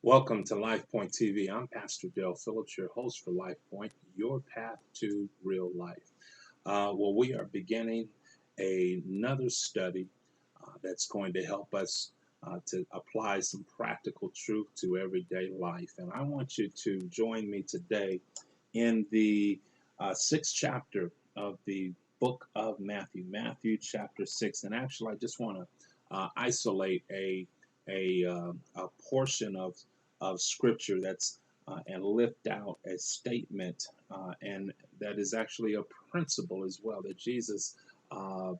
Welcome to LifePoint TV. I'm Pastor Dale Phillips, your host for LifePoint, your path to real life. We are beginning another study that's going to help us to apply some practical truth to everyday life. And I want you to join me today in the sixth chapter of the book of Matthew, Matthew chapter 6. And actually, I just want to isolate a portion of scripture that's and lift out a statement, and that is actually a principle as well that Jesus uh,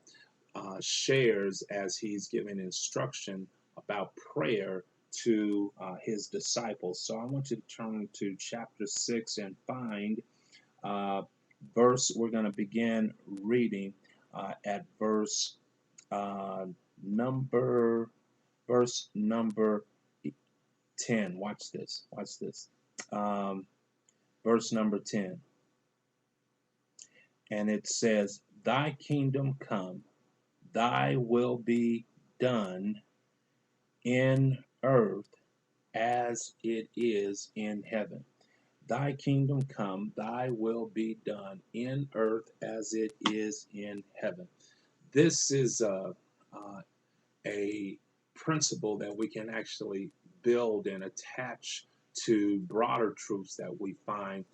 shares as he's giving instruction about prayer to his disciples. So I want you to turn to chapter 6 and find uh, we're going to begin reading at uh, number verse number 10. Watch this. Watch this. Um, Verse number 10. And it says, Thy kingdom come, thy will be done in earth as it is in heaven. Thy kingdom come, thy will be done in earth as it is in heaven. This is a principle that we can actually build and attach to broader truths that we find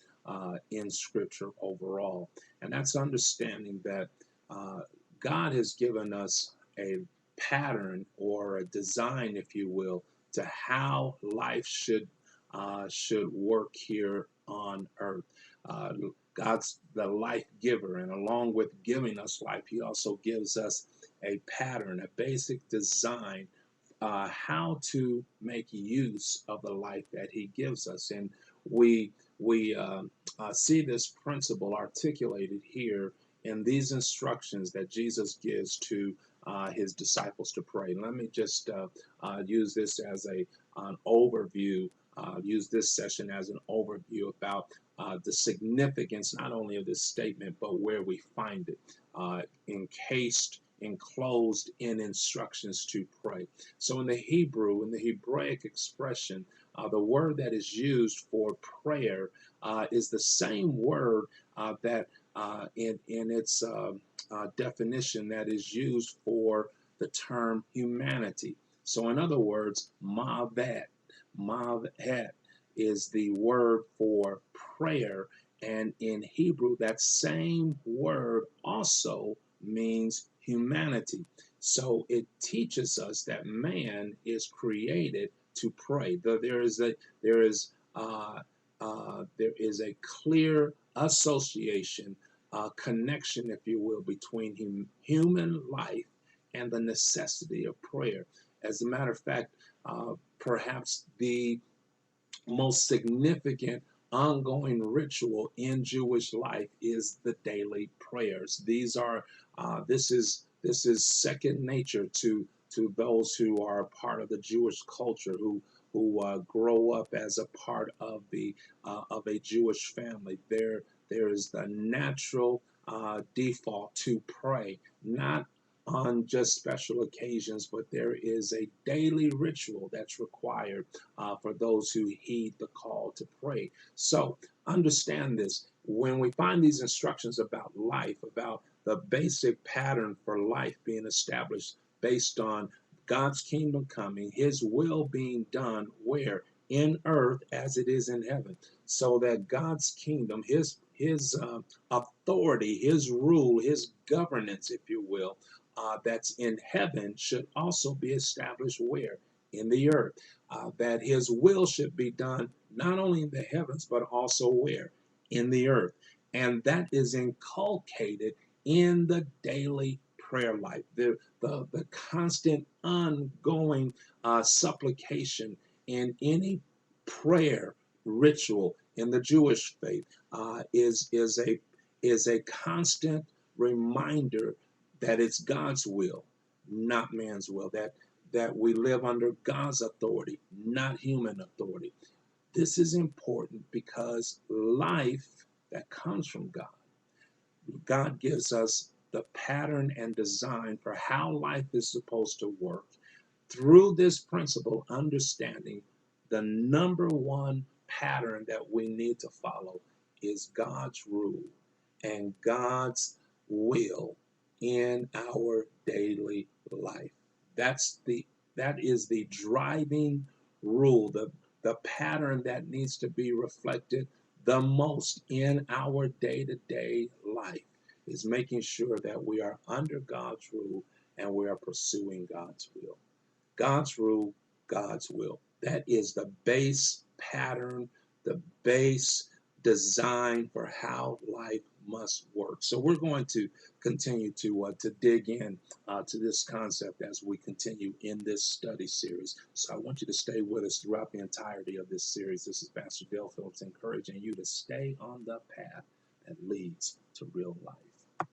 in Scripture overall. And that's understanding that uh, God has given us a pattern or a design, if you will, to how life should work here on earth. Uh, God's the life giver, and along with giving us life, He also gives us a pattern, a basic design, how to make use of the life that He gives us. And we see this principle articulated here in these instructions that Jesus gives to His disciples to pray. Let me just use this as an overview. Use this session as an overview about the significance not only of this statement but where we find it, encased, enclosed in instructions to pray. So in the Hebrew, in the Hebraic expression, the word that is used for prayer is the same word that in its definition that is used for the term humanity. So in other words, mavet is the word for prayer, and in Hebrew, that same word also means humanity. So it teaches us that man is created to pray. There is there is a clear association, connection, if you will, between human life and the necessity of prayer. As a matter of fact, perhaps the most significant ongoing ritual in Jewish life is the daily prayers. This is second nature to those who are a part of the Jewish culture, who grow up as a part of a Jewish family. There is the natural default to pray, not on just special occasions, but there is a daily ritual that's required for those who heed the call to pray. So understand this. When we find these instructions about life, about the basic pattern for life being established based on God's kingdom coming, His will being done where? In earth as it is in heaven. So that God's kingdom, His authority, His rule, His governance, if you will, that's in heaven should also be established where? In the earth. That His will should be done not only in the heavens, but also where? In the earth. And that is inculcated in the daily prayer life, the constant, ongoing supplication in any prayer ritual in the Jewish faith is a constant reminder that it's God's will, not man's will, that we live under God's authority, not human authority. This is important because life that comes from God gives us the pattern and design for how life is supposed to work through this principle, understanding the number one pattern that we need to follow is God's rule and God's will in our daily life. That's the that is the driving rule, the pattern that needs to be reflected the most in our day-to-day life is making sure that we are under God's rule and we are pursuing God's will. God's rule, God's will. That is the base pattern, the base design for how life must work. So we're going to continue to dig in to this concept as we continue in this study series. So I want you to stay with us throughout the entirety of this series. This is Pastor Dale Phillips encouraging you to stay on the path that leads to real life.